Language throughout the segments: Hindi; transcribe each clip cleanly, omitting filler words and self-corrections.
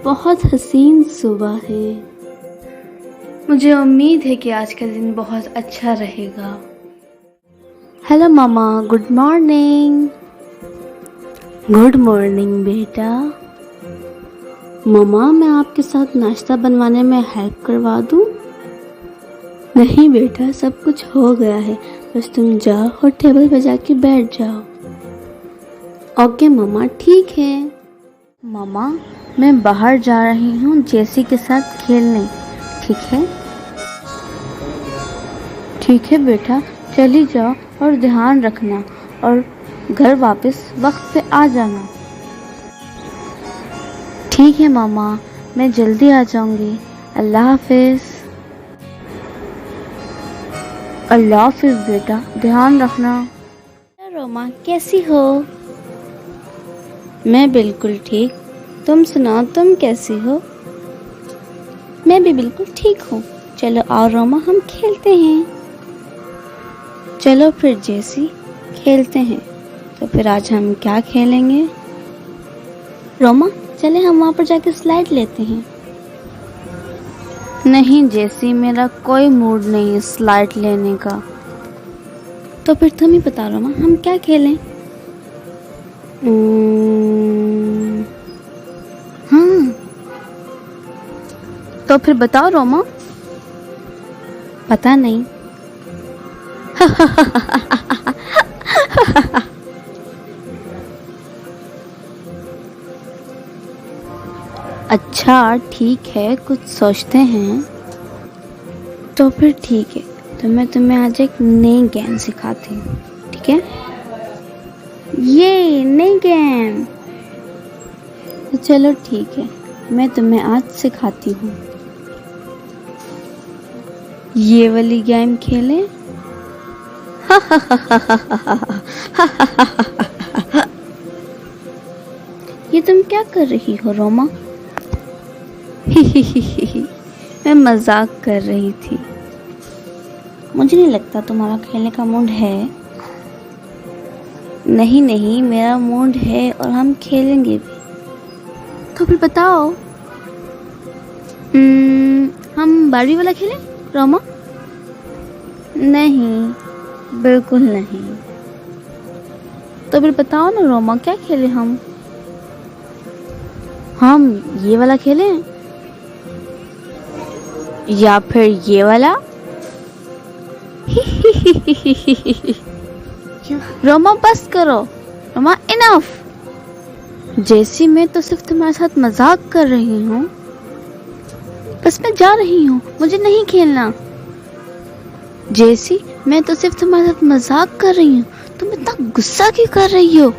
बहुत हसीन सुबह है। मुझे उम्मीद है कि आज का दिन बहुत अच्छा रहेगा। हेलो मामा, गुड मॉर्निंग। गुड मॉर्निंग बेटा। मामा, मैं आपके साथ नाश्ता बनवाने में हेल्प करवा दूं? नहीं बेटा, सब कुछ हो गया है, बस तुम जाओ और टेबल पे जाके बैठ जाओ। ओके मामा, ठीक है। मामा, मैं बाहर जा रही हूँ जेसी के साथ खेलने, ठीक है? ठीक है बेटा, चली जाओ और ध्यान रखना और घर वापस वक्त पे आ जाना। ठीक है मामा, मैं जल्दी आ जाऊंगी। अल्लाह हाफिज। अल्लाह हाफिज बेटा, ध्यान रखना। रोमा, कैसी हो? मैं बिल्कुल ठीक। तुम सुनाओ, तुम कैसी हो? मैं भी बिल्कुल ठीक हूँ। चलो आओ रोमा, हम खेलते हैं। चलो फिर जेसी, खेलते हैं। तो फिर आज हम क्या खेलेंगे? रोमा, चले हम वहाँ पर जाके स्लाइड लेते हैं। नहीं जेसी, मेरा कोई मूड नहीं है स्लाइड लेने का। तो फिर तुम ही बता रोमा, हम क्या खेलें? हाँ, तो फिर बताओ रोमा। पता नहीं। अच्छा ठीक है, कुछ सोचते हैं। तो फिर ठीक है, तो मैं तुम्हें आज एक नई गेम सिखाती हूँ, ठीक है? ये नई गेम। तो चलो ठीक है, मैं तुम्हें आज सिखाती हूँ। ये वाली गेम खेलें? ये तुम क्या कर रही हो रोमा? मैं मजाक कर रही थी। मुझे नहीं लगता तुम्हारा खेलने का मूड है। नहीं नहीं, मेरा मूड है और हम खेलेंगे भी। तो फिर बताओ, हम बारबी वाला खेलें रोमा? नहीं, बिल्कुल नहीं। तो फिर बताओ ना रोमा, क्या खेलें हम? हम ये वाला खेलें या फिर ये वाला? रोमा बस करो। रोमा इनफ। जैसी मैं तो सिर्फ तुम्हारे साथ मजाक कर रही हूँ। बस मैं जा रही हूँ, मुझे नहीं खेलना। जैसी मैं तो सिर्फ तुम्हारे साथ मजाक कर रही हूँ, तुम इतना गुस्सा क्यों कर रही हो?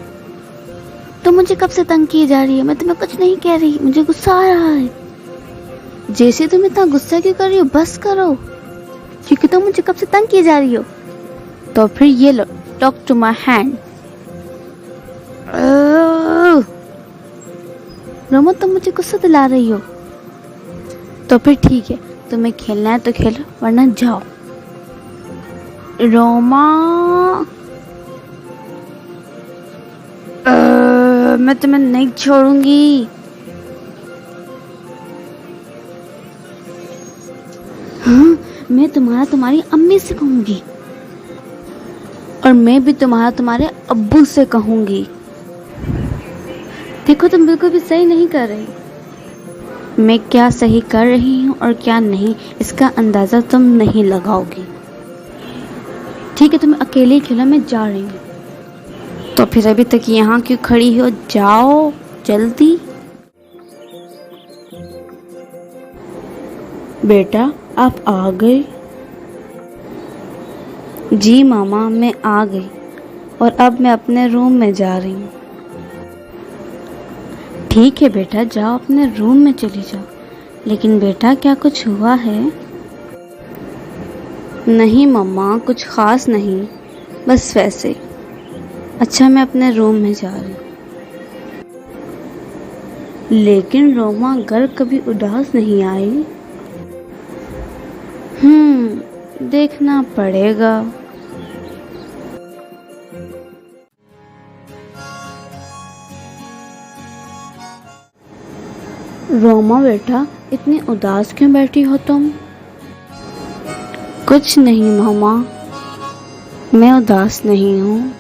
तुम मुझे कब से तंग किए जा रही हो? मैं तुम्हें कुछ नहीं कह रही, मुझे गुस्सा आ रहा है। जैसे तुम इतना गुस्सा क्यों कर रही हो? बस करो, क्योंकि तुम मुझे कब से तंग किए जा रही हो। तो फिर ये लो, talk to my hand. Roma, तुम मुझे गुस्सा दिला रही हो। तो फिर ठीक है, तुम्हें खेलना है तो खेलो, वरना जाओ। रोमा, मैं तुम्हें नहीं छोड़ूंगी। हाँ, मैं तुम्हारी अम्मी से कहूंगी और मैं भी तुम्हारे अब्बू से कहूंगी। देखो, तुम बिल्कुल भी सही नहीं कर रही। मैं क्या सही कर रही हूँ और क्या नहीं, इसका अंदाजा तुम नहीं लगाओगी। ठीक है, तुम अकेले ही खेलो, मैं जा रही हूँ। तो फिर अभी तक यहाँ क्यों खड़ी हो? जाओ जल्दी। बेटा, आप आ गए? जी मामा, मैं आ गई और अब मैं अपने रूम में जा रही हूँ। ठीक है बेटा, जाओ अपने रूम में चली जाओ। लेकिन बेटा, क्या कुछ हुआ है? नहीं मम्मा, कुछ खास नहीं, बस वैसे। अच्छा, मैं अपने रूम में जा रही हूँ। लेकिन रोमा, घर कभी उदास नहीं आई? देखना पड़ेगा। रोमा बेटा, इतनी उदास क्यों बैठी हो तुम? कुछ नहीं मामा, मैं उदास नहीं हूँ।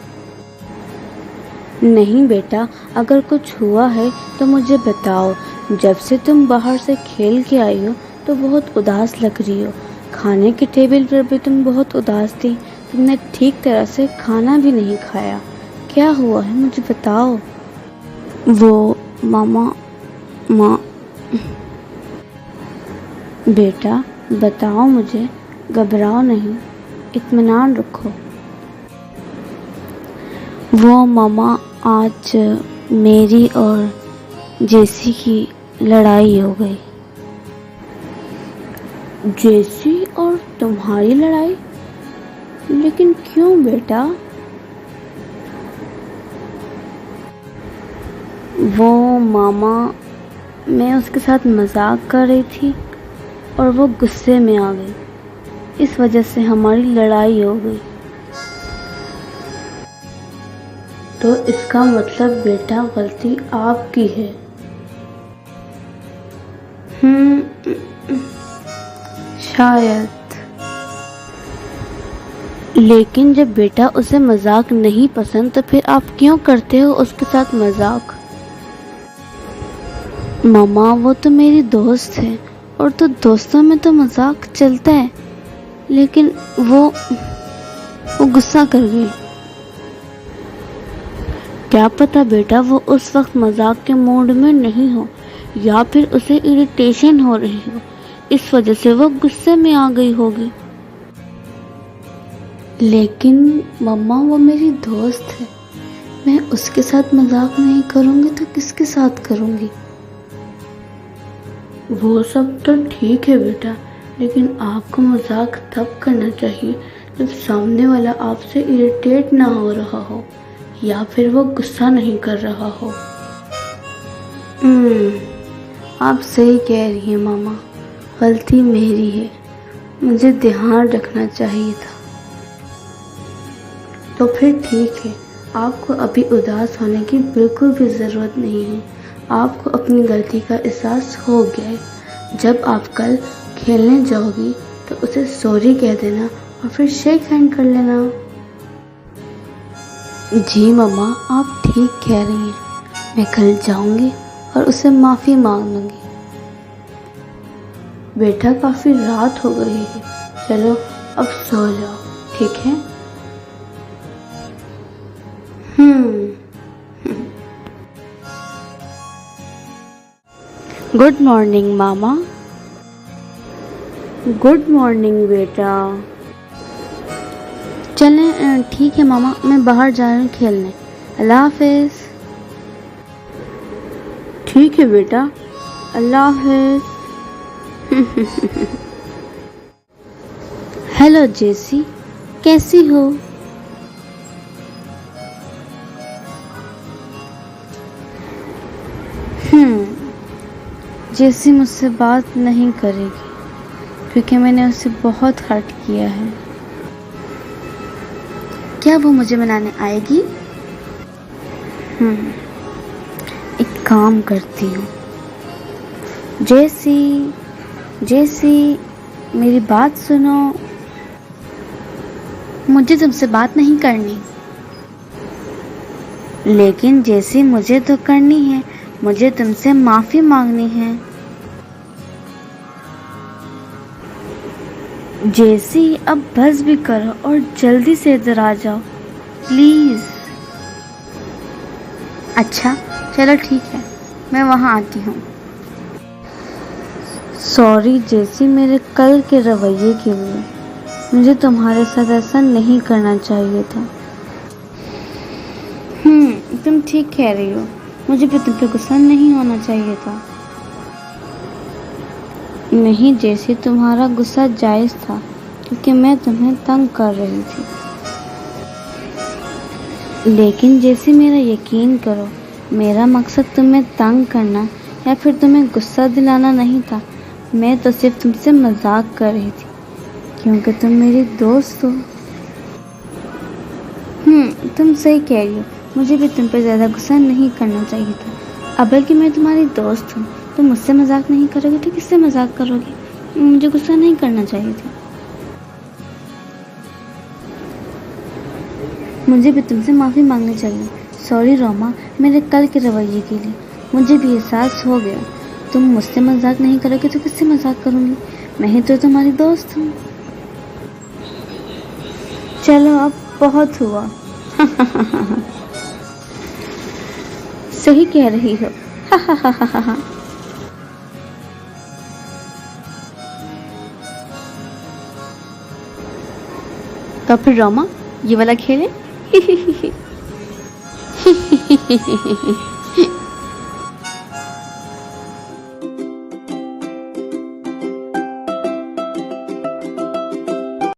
नहीं बेटा, अगर कुछ हुआ है तो मुझे बताओ। जब से तुम बाहर से खेल के आई हो तो बहुत उदास लग रही हो। खाने के टेबल पर भी तुम बहुत उदास थी। तुमने ठीक तरह से खाना भी नहीं खाया। क्या हुआ है, मुझे बताओ। वो मामा माँ बेटा बताओ मुझे, घबराओ नहीं, इत्मीनान रखो। वो मामा, आज मेरी और जेसी की लड़ाई हो गई। जेसी और तुम्हारी लड़ाई? लेकिन क्यों बेटा? वो मामा, मैं उसके साथ मजाक कर रही थी और वो गुस्से में आ गई। इस वजह से हमारी लड़ाई हो गई। तो इसका मतलब बेटा गलती आपकी है। शायद। लेकिन जब बेटा उसे मजाक नहीं पसंद तो फिर आप क्यों करते हो उसके साथ मजाक? मामा, वो तो मेरी दोस्त है और तो दोस्तों में तो मजाक चलता है। लेकिन वो गुस्सा कर गई। क्या पता बेटा वो उस वक्त मजाक के मूड में नहीं हो, या फिर उसे इरिटेशन हो रही हो, इस वजह से वो गुस्से में आ गई होगी। लेकिन मम्मा, वो मेरी दोस्त है, मैं उसके साथ मजाक नहीं करूंगी तो किसके साथ करूंगी? वो सब तो ठीक है बेटा, लेकिन आपको मजाक तब करना चाहिए जब सामने वाला आपसे इरिटेट ना हो रहा हो या फिर वो गुस्सा नहीं कर रहा हो। आप सही कह रही हैं मामा, गलती मेरी है, मुझे ध्यान रखना चाहिए था। तो फिर ठीक है, आपको अभी उदास होने की बिल्कुल भी ज़रूरत नहीं है। आपको अपनी गलती का एहसास हो गया है। जब आप कल खेलने जाओगी तो उसे सॉरी कह देना और फिर शेक हैंड कर लेना। जी मम्मा, आप ठीक कह रही हैं। मैं कल जाऊंगी और उसे माफ़ी मांग लूंगी। बेटा, काफ़ी रात हो गई है, चलो अब सो जाओ, ठीक है? गुड मॉर्निंग मामा। गुड मॉर्निंग बेटा। चलें, ठीक है मामा, मैं बाहर जा रही हूँ खेलने। अल्लाह हाफिज। ठीक है बेटा, अल्लाह हाफिज। हेलो जेसी, कैसी हो? जेसी मुझसे बात नहीं करेगी क्योंकि मैंने उसे बहुत हर्ट किया है। क्या वो मुझे मनाने आएगी? एक काम करती हूँ। जेसी, जेसी, मेरी बात सुनो। मुझे तुमसे बात नहीं करनी। लेकिन जेसी, मुझे तो करनी है, मुझे तुमसे माफी मांगनी है। जेसी, अब बस भी करो और जल्दी से इधर आ जाओ प्लीज। अच्छा चलो ठीक है, मैं वहाँ आती हूँ। सॉरी जेसी, मेरे कल के रवैये के लिए। मुझे तुम्हारे साथ ऐसा नहीं करना चाहिए था। तुम ठीक कह रही हो, मुझे भी तुम पे गुस्सा नहीं होना चाहिए था। नहीं जैसे तुम्हारा गुस्सा जायज़ था क्योंकि मैं तुम्हें तंग कर रही थी। लेकिन जैसे मेरा यकीन करो, मेरा मकसद तुम्हें तंग करना या फिर तुम्हें गुस्सा दिलाना नहीं था। मैं तो सिर्फ तुमसे मजाक कर रही थी क्योंकि तुम मेरी दोस्त हो। तुम सही कह रही हो, मुझे भी तुम पे ज़्यादा गुस्सा नहीं करना चाहिए था। अब बल्कि मैं तुम्हारी दोस्त हूँ, तुम मुझसे मजाक नहीं करोगे तो किससे मजाक करोगे? मुझे गुस्सा नहीं करना चाहिए था। मुझे भी तुमसे माफ़ी मांगनी चाहिए। सॉरी रोमा, मेरे कल के रवैये के लिए। मुझे भी एहसास हो गया। तुम मुझसे मजाक नहीं करोगे तो किससे मजाक करूँगी? मैं ही तो तुम्हारी दोस्त हूँ। चलो अब बहुत हुआ। सही कह रही हो। तो फिर रोमा, ये वाला खेलें?